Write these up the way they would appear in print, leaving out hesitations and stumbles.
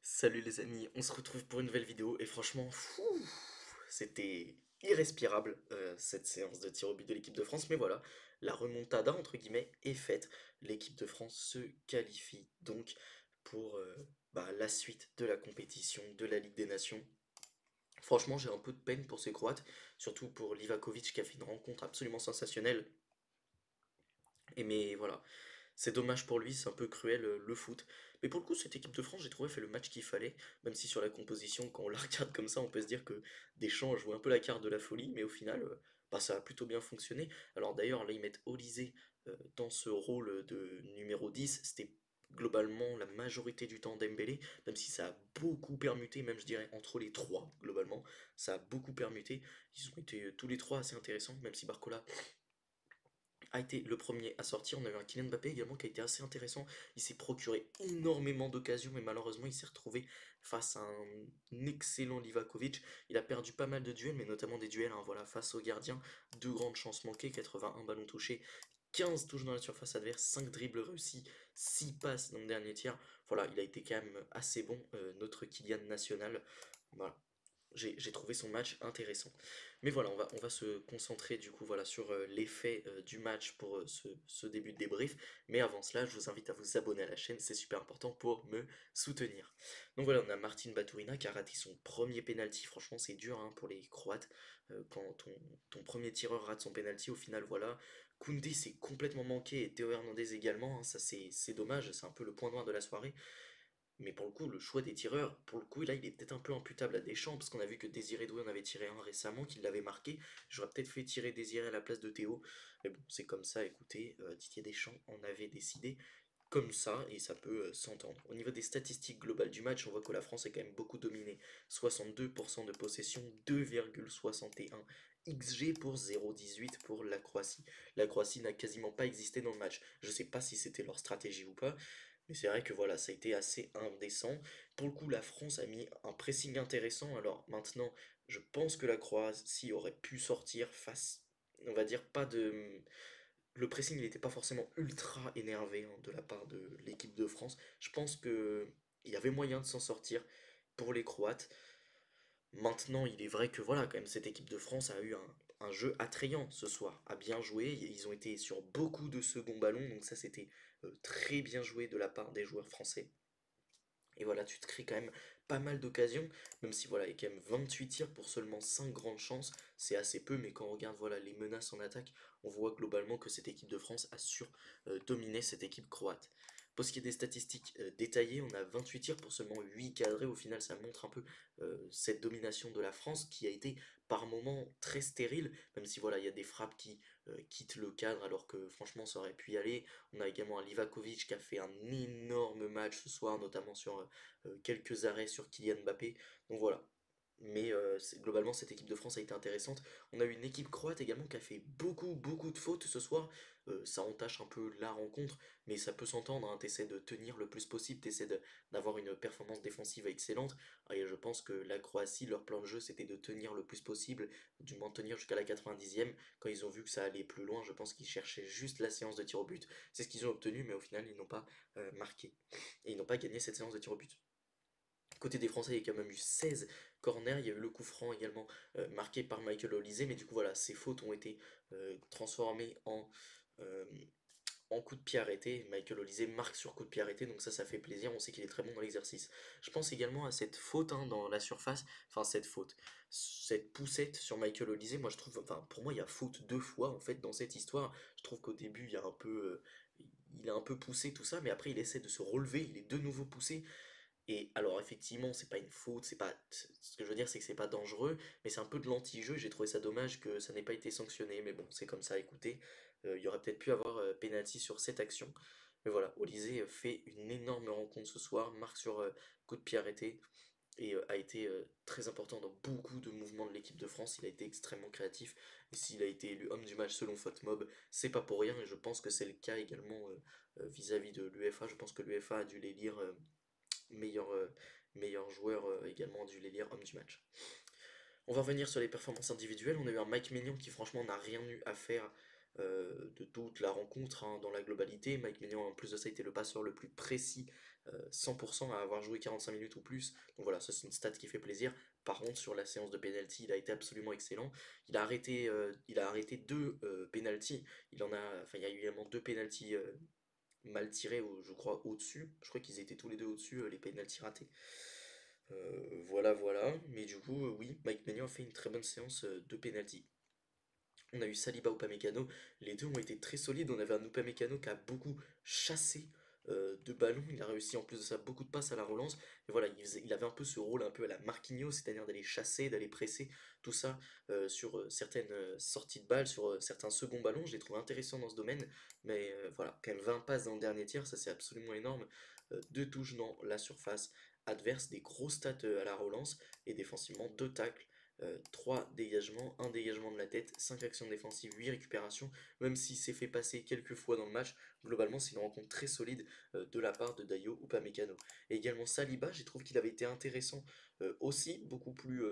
Salut les amis, on se retrouve pour une nouvelle vidéo et franchement, c'était irrespirable cette séance de tir au but de l'équipe de France, mais voilà, la remontada entre guillemets est faite. L'équipe de France se qualifie donc pour la suite de la compétition de la Ligue des Nations. Franchement, j'ai un peu de peine pour ces Croates, surtout pour Livakovic qui a fait une rencontre absolument sensationnelle. Et mais voilà, c'est dommage pour lui, c'est un peu cruel le foot. Mais pour le coup, cette équipe de France, j'ai trouvé, fait le match qu'il fallait. Même si sur la composition, quand on la regarde comme ça, on peut se dire que Deschamps a joué un peu la carte de la folie, mais au final, ça a plutôt bien fonctionné. Alors d'ailleurs, là, ils mettent Olysée dans ce rôle de numéro 10. C'était globalement la majorité du temps Dembélé, même si ça a beaucoup permuté, même je dirais entre les trois, globalement. Ça a beaucoup permuté. Ils ont été tous les trois assez intéressants, même si Barcola a été le premier à sortir. On a eu un Kylian Mbappé également qui a été assez intéressant. Il s'est procuré énormément d'occasions, mais malheureusement il s'est retrouvé face à un excellent Livakovic. Il a perdu pas mal de duels, mais notamment des duels voilà, face au gardien. Deux grandes chances manquées, 81 ballons touchés, 15 touches dans la surface adverse, 5 dribbles réussis, 6 passes dans le dernier tiers. Voilà, il a été quand même assez bon, notre Kylian national. Voilà, j'ai trouvé son match intéressant. Mais voilà, on va se concentrer du coup voilà, sur l'effet du match pour ce début de débrief. Mais avant cela, je vous invite à vous abonner à la chaîne, c'est super important pour me soutenir. Donc voilà, on a Martin Baturina qui a raté son premier penalty. Franchement, c'est dur hein, pour les Croates. Quand ton premier tireur rate son penalty, au final, voilà. Koundé s'est complètement manqué et Théo Hernandez également. Hein, ça, c'est dommage, c'est un peu le point noir de la soirée. Mais pour le coup, le choix des tireurs, pour le coup, là, il est peut-être un peu imputable à Deschamps, parce qu'on a vu que Désiré Doué en avait tiré un récemment, qu'il l'avait marqué. J'aurais peut-être fait tirer Désiré à la place de Théo. Mais bon, c'est comme ça, écoutez, Didier Deschamps en avait décidé comme ça, et ça peut s'entendre. Au niveau des statistiques globales du match, on voit que la France est quand même beaucoup dominée. 62% de possession, 2,61 XG pour 0,18 pour la Croatie. La Croatie n'a quasiment pas existé dans le match. Je sais pas si c'était leur stratégie ou pas, mais c'est vrai que voilà, ça a été assez indécent. Pour le coup, la France a mis un pressing intéressant. Alors maintenant, je pense que la Croatie aurait pu sortir face, on va dire, pas de... Le pressing, il n'était pas forcément ultra énervé hein, de la part de l'équipe de France. Je pense que il y avait moyen de s'en sortir pour les Croates. Maintenant, il est vrai que voilà, quand même, cette équipe de France a eu un jeu attrayant ce soir, a bien joué. Ils ont été sur beaucoup de second ballon, donc ça c'était très bien joué de la part des joueurs français. Et voilà, tu te crées quand même pas mal d'occasions, même si voilà, il y a quand même 28 tirs pour seulement 5 grandes chances, c'est assez peu, mais quand on regarde voilà, les menaces en attaque, on voit globalement que cette équipe de France a dominé cette équipe croate. Pour ce qui est des statistiques détaillées, on a 28 tirs pour seulement 8 cadrés, au final ça montre un peu cette domination de la France qui a été par moments très stérile, même si voilà, il y a des frappes qui quittent le cadre alors que franchement ça aurait pu y aller. On a également un Livakovic qui a fait un énorme match ce soir, notamment sur quelques arrêts sur Kylian Mbappé. Donc voilà. Mais globalement, cette équipe de France a été intéressante. On a eu une équipe croate également qui a fait beaucoup de fautes ce soir. Ça entache un peu la rencontre, mais ça peut s'entendre. Hein. T'essaies de tenir le plus possible, d'avoir une performance défensive excellente. Et je pense que la Croatie, leur plan de jeu, c'était de tenir le plus possible, du moins tenir jusqu'à la 90e. Quand ils ont vu que ça allait plus loin, je pense qu'ils cherchaient juste la séance de tir au but. C'est ce qu'ils ont obtenu, mais au final, ils n'ont pas marqué. Et ils n'ont pas gagné cette séance de tir au but. Côté des Français, il y a quand même eu 16 corners. Il y a eu le coup franc également marqué par Michael Olise. Mais du coup, voilà, ces fautes ont été transformées euh, en coup de pied arrêté. Michael Olise marque sur coup de pied arrêté. Donc ça fait plaisir. On sait qu'il est très bon dans l'exercice. Je pense également à cette faute hein, dans la surface. Enfin, cette faute. Cette poussette sur Michael Olise. Moi, je trouve. Enfin, pour moi, il y a faute deux fois en fait dans cette histoire. Je trouve qu'au début, il y a un peu. Il a un peu poussé tout ça, mais après il essaie de se relever, il est de nouveau poussé, et alors effectivement, c'est pas une faute, c'est pas ce que je veux dire c'est que c'est pas dangereux, mais c'est un peu de l'anti-jeu, j'ai trouvé ça dommage que ça n'ait pas été sanctionné, mais bon, c'est comme ça, écoutez, il y aurait peut-être pu avoir penalty sur cette action. Mais voilà, Olysée fait une énorme rencontre ce soir, marque sur coup de pied arrêté et a été très important dans beaucoup de mouvements de l'équipe de France, il a été extrêmement créatif et s'il a été élu homme du match selon FotMob, c'est pas pour rien et je pense que c'est le cas également vis-à-vis de l'UEFA, je pense que l'UEFA a dû les lire meilleur, meilleur joueur également dû l'élire homme du match. On va revenir sur les performances individuelles. On a eu un Mike Maignan qui franchement n'a rien eu à faire de toute la rencontre hein, dans la globalité. Mike Maignan en plus de ça était le passeur le plus précis 100% à avoir joué 45 minutes ou plus. Donc voilà, ça c'est une stat qui fait plaisir. Par contre, sur la séance de penalty, il a été absolument excellent. Il a arrêté deux penalty. Il y a eu également deux penalty mal tirés, je crois, au-dessus. Je crois qu'ils étaient tous les deux au-dessus, les penalty ratés. Voilà, voilà. Mais du coup, oui, Mike Maignan a fait une très bonne séance de penalty. On a eu Saliba Upamecano, les deux ont été très solides. On avait un Upamecano qui a beaucoup chassé de ballons, il a réussi en plus de ça beaucoup de passes à la relance. Et voilà, il avait un peu ce rôle un peu à la Marquinhos, c'est-à-dire d'aller chasser, d'aller presser, tout ça sur certaines sorties de balles, sur certains seconds ballons. Je l'ai trouvé intéressant dans ce domaine, mais voilà, quand même 20 passes dans le dernier tiers, ça c'est absolument énorme. Deux touches dans la surface adverse, des gros stats à la relance, et défensivement deux tacles. 3 dégagements, un dégagement de la tête, 5 actions défensives, 8 récupérations, même s'il s'est fait passer quelques fois dans le match, globalement c'est une rencontre très solide de la part de Dayo Upamecano. Et également Saliba, j'ai trouvé qu'il avait été intéressant aussi, beaucoup plus,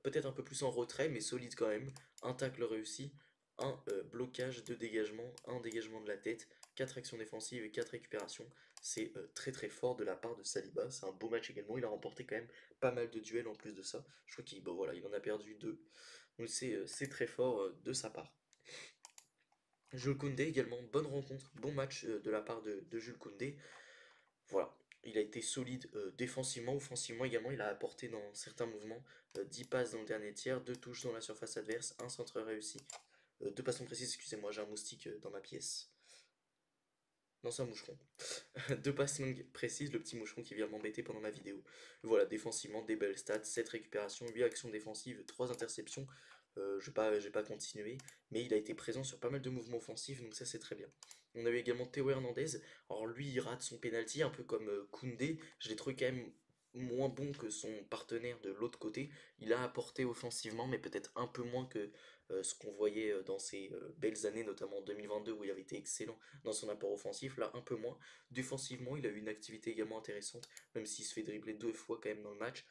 peut-être un peu plus en retrait, mais solide quand même, un tacle réussi, un blocage, deux dégagements, un dégagement de la tête, 4 actions défensives et 4 récupérations. C'est très très fort de la part de Saliba, c'est un beau match également, il a remporté quand même pas mal de duels en plus de ça. Je crois qu'il bon, voilà, il en a perdu deux. Donc c'est très fort de sa part. Jules Koundé également, bonne rencontre, bon match de la part de Jules Koundé. Voilà, il a été solide défensivement, offensivement également, il a apporté dans certains mouvements 10 passes dans le dernier tiers, 2 touches dans la surface adverse, un centre réussi. 2 passes non précises, excusez-moi, j'ai un moustique dans ma pièce. Non, c'est un moucheron. Deux passes longues précises, le petit moucheron qui vient m'embêter pendant ma vidéo. Voilà, défensivement, des belles stats, 7 récupérations, 8 actions défensives, 3 interceptions. Je vais pas continuer, mais il a été présent sur pas mal de mouvements offensifs, donc ça c'est très bien. On a eu également Théo Hernandez. Alors lui, il rate son penalty, un peu comme Koundé. Je l'ai trouvé quand même moins bon que son partenaire de l'autre côté. Il a apporté offensivement, mais peut-être un peu moins que ce qu'on voyait dans ses belles années, notamment en 2022 où il avait été excellent dans son apport offensif, là un peu moins. Défensivement, il a eu une activité également intéressante, même s'il se fait dribbler deux fois quand même dans le match.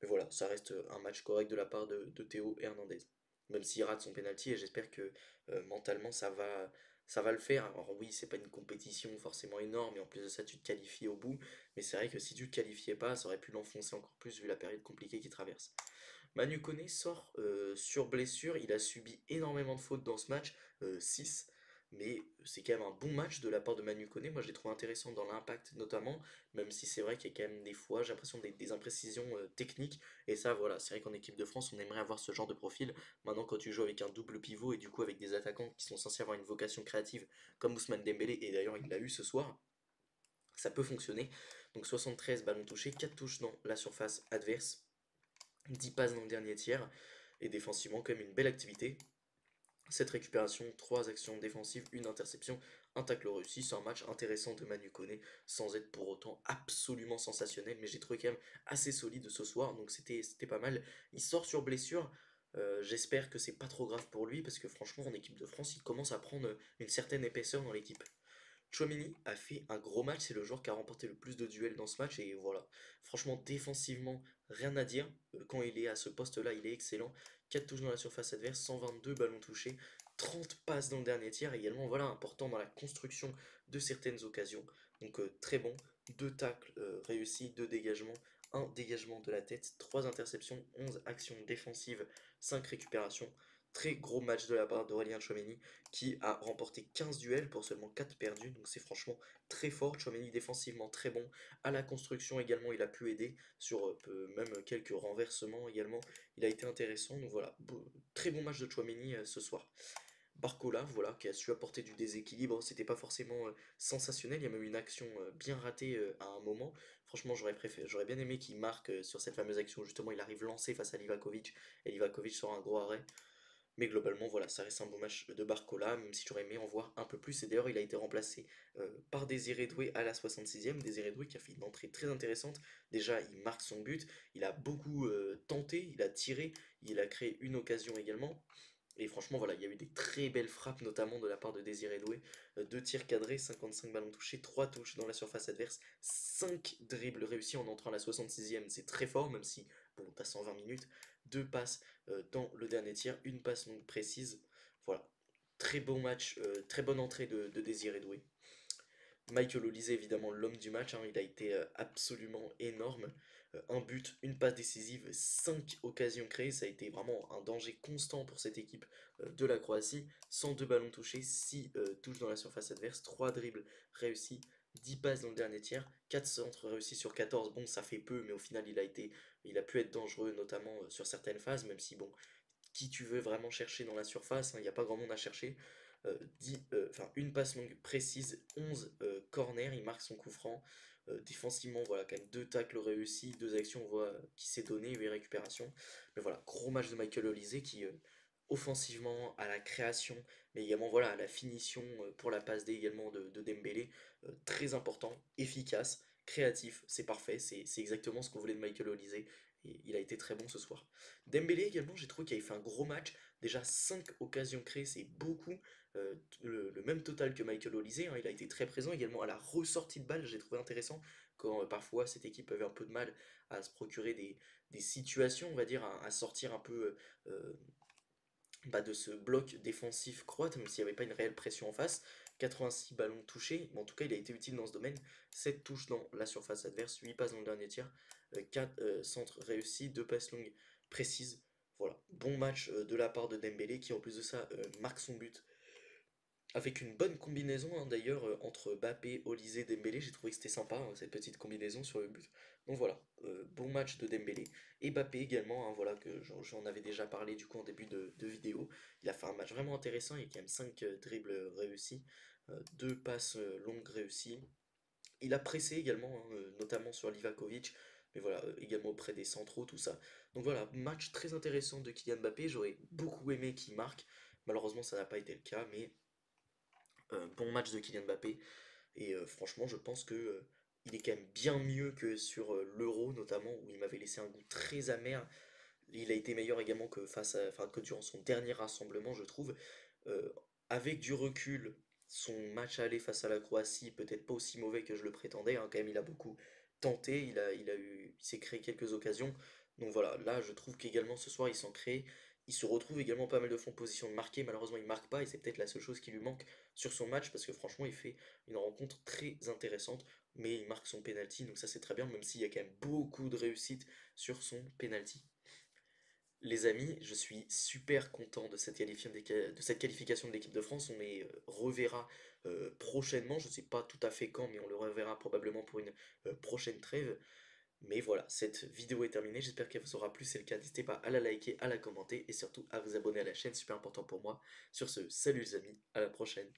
Mais voilà, ça reste un match correct de la part de Théo Hernandez. Même s'il rate son penalty, et j'espère que mentalement ça va le faire. Alors oui, c'est pas une compétition forcément énorme, et en plus de ça, tu te qualifies au bout. Mais c'est vrai que si tu te qualifiais pas, ça aurait pu l'enfoncer encore plus vu la période compliquée qu'il traverse. Manu Koné sort sur blessure, il a subi énormément de fautes dans ce match, 6, mais c'est quand même un bon match de la part de Manu Koné. Moi je l'ai trouvé intéressant dans l'impact notamment, même si c'est vrai qu'il y a quand même des fois, j'ai l'impression des imprécisions techniques, et ça voilà, c'est vrai qu'en équipe de France on aimerait avoir ce genre de profil. Maintenant quand tu joues avec un double pivot et du coup avec des attaquants qui sont censés avoir une vocation créative comme Ousmane Dembélé, et d'ailleurs il l'a eu ce soir, ça peut fonctionner. Donc 73 ballons touchés, 4 touches dans la surface adverse, 10 passes dans le dernier tiers, et défensivement quand même une belle activité. 7 récupérations, 3 actions défensives, une interception, un tacle réussi. C'est un match intéressant de Manu Koné, sans être pour autant absolument sensationnel, mais j'ai trouvé quand même assez solide ce soir, donc c'était pas mal. Il sort sur blessure, j'espère que c'est pas trop grave pour lui, parce que franchement en équipe de France, il commence à prendre une certaine épaisseur dans l'équipe. Chouameni a fait un gros match, c'est le joueur qui a remporté le plus de duels dans ce match et voilà. Franchement, défensivement, rien à dire. Quand il est à ce poste-là, il est excellent. 4 touches dans la surface adverse, 122 ballons touchés, 30 passes dans le dernier tiers également. Voilà, important dans la construction de certaines occasions. Donc très bon. 2 tacles réussis, 2 dégagements, un dégagement de la tête, 3 interceptions, 11 actions défensives, 5 récupérations. Très gros match de la part d'Aurélien Chouameni qui a remporté 15 duels pour seulement 4 perdus, donc c'est franchement très fort. Chouameni défensivement très bon, à la construction également il a pu aider sur même quelques renversements également, il a été intéressant, donc voilà, très bon match de Chouameni ce soir. Barcola, voilà, qui a su apporter du déséquilibre, c'était pas forcément sensationnel, il y a même une action bien ratée à un moment. Franchement, j'aurais bien aimé qu'il marque sur cette fameuse action, justement, il arrive lancé face à Livakovic, et Livakovic sort un gros arrêt. Mais globalement, voilà, ça reste un bon match de Barcola, même si j'aurais aimé en voir un peu plus. Et d'ailleurs, il a été remplacé par Désiré Doué à la 66e. Désiré Doué qui a fait une entrée très intéressante. Déjà, il marque son but, il a beaucoup tenté, il a tiré, il a créé une occasion également. Et franchement, voilà, il y a eu des très belles frappes, notamment de la part de Désiré Doué. 2 tirs cadrés, 55 ballons touchés, 3 touches dans la surface adverse, 5 dribbles réussis en entrant à la 66e. C'est très fort, même si, bon, t'as 120 minutes. 2 passes dans le dernier tir, une passe donc précise. Voilà, très bon match, très bonne entrée de Désiré Doué. Michael Olise, évidemment, l'homme du match, hein, il a été absolument énorme. Un but, une passe décisive, 5 occasions créées, ça a été vraiment un danger constant pour cette équipe de la Croatie. 102 ballons touchés, 6 touches dans la surface adverse, 3 dribbles réussis, 10 passes dans le dernier tiers, 4 centres réussis sur 14. Bon, ça fait peu, mais au final, il a pu être dangereux, notamment sur certaines phases, même si, bon, qui tu veux vraiment chercher dans la surface, hein, il n'y a pas grand monde à chercher. Une passe longue précise, 11 corners, il marque son coup franc. Défensivement, voilà, quand même 2 tacles réussis, 2 actions, on voit qui s'est donné, 8 récupérations. Mais voilà, gros match de Michael Olise qui, offensivement, à la création, mais également voilà, à la finition pour la passe D également de Dembélé, très important, efficace, créatif, c'est parfait, c'est exactement ce qu'on voulait de Michael Olise. Et il a été très bon ce soir. Dembélé également, j'ai trouvé qu'il avait fait un gros match. Déjà 5 occasions créées, c'est beaucoup. Le même total que Michael Olise, hein, il a été très présent également à la ressortie de balle, j'ai trouvé intéressant quand parfois cette équipe avait un peu de mal à se procurer des situations, on va dire, à sortir un peu de ce bloc défensif croate, même s'il n'y avait pas une réelle pression en face. 86 ballons touchés, mais en tout cas il a été utile dans ce domaine. 7 touches dans la surface adverse, 8 passes dans le dernier tiers, 4 centres réussis, 2 passes longues précises. Voilà, bon match de la part de Dembélé qui en plus de ça marque son but avec une bonne combinaison hein, d'ailleurs entre Mbappé, Olise, Dembélé, j'ai trouvé que c'était sympa hein, cette petite combinaison sur le but. Donc voilà, bon match de Dembélé. Et Mbappé également, hein, voilà que j'en avais déjà parlé du coup en début de vidéo. Il a fait un match vraiment intéressant, il y a quand même 5 dribbles réussis, 2 passes longues réussies. Il a pressé également, hein, notamment sur Livakovic, mais voilà, également auprès des centraux, tout ça. Donc voilà, match très intéressant de Kylian Mbappé, j'aurais beaucoup aimé qu'il marque. Malheureusement ça n'a pas été le cas, mais bon match de Kylian Mbappé. Et franchement, je pense que il est quand même bien mieux que sur l'Euro, notamment, où il m'avait laissé un goût très amer. Il a été meilleur également que que durant son dernier rassemblement, je trouve. Euh, Avec du recul, son match aller face à la Croatie, peut-être pas aussi mauvais que je le prétendais, hein. Quand même, il a beaucoup tenté, il s'est créé quelques occasions. Donc voilà, là, je trouve qu'également ce soir, il s'en crée. Il se retrouve également pas mal de fois en position de marquer. Malheureusement, il marque pas et c'est peut-être la seule chose qui lui manque sur son match parce que franchement, il fait une rencontre très intéressante. Mais il marque son penalty, donc ça c'est très bien, même s'il y a quand même beaucoup de réussite sur son penalty. Les amis, je suis super content de cette qualification de l'équipe de France. On les reverra prochainement. Je ne sais pas tout à fait quand, mais on le reverra probablement pour une prochaine trêve. Mais voilà, cette vidéo est terminée. J'espère qu'elle vous aura plu. Si c'est le cas, n'hésitez pas à la liker, à la commenter et surtout à vous abonner à la chaîne. Super important pour moi. Sur ce, salut les amis, à la prochaine.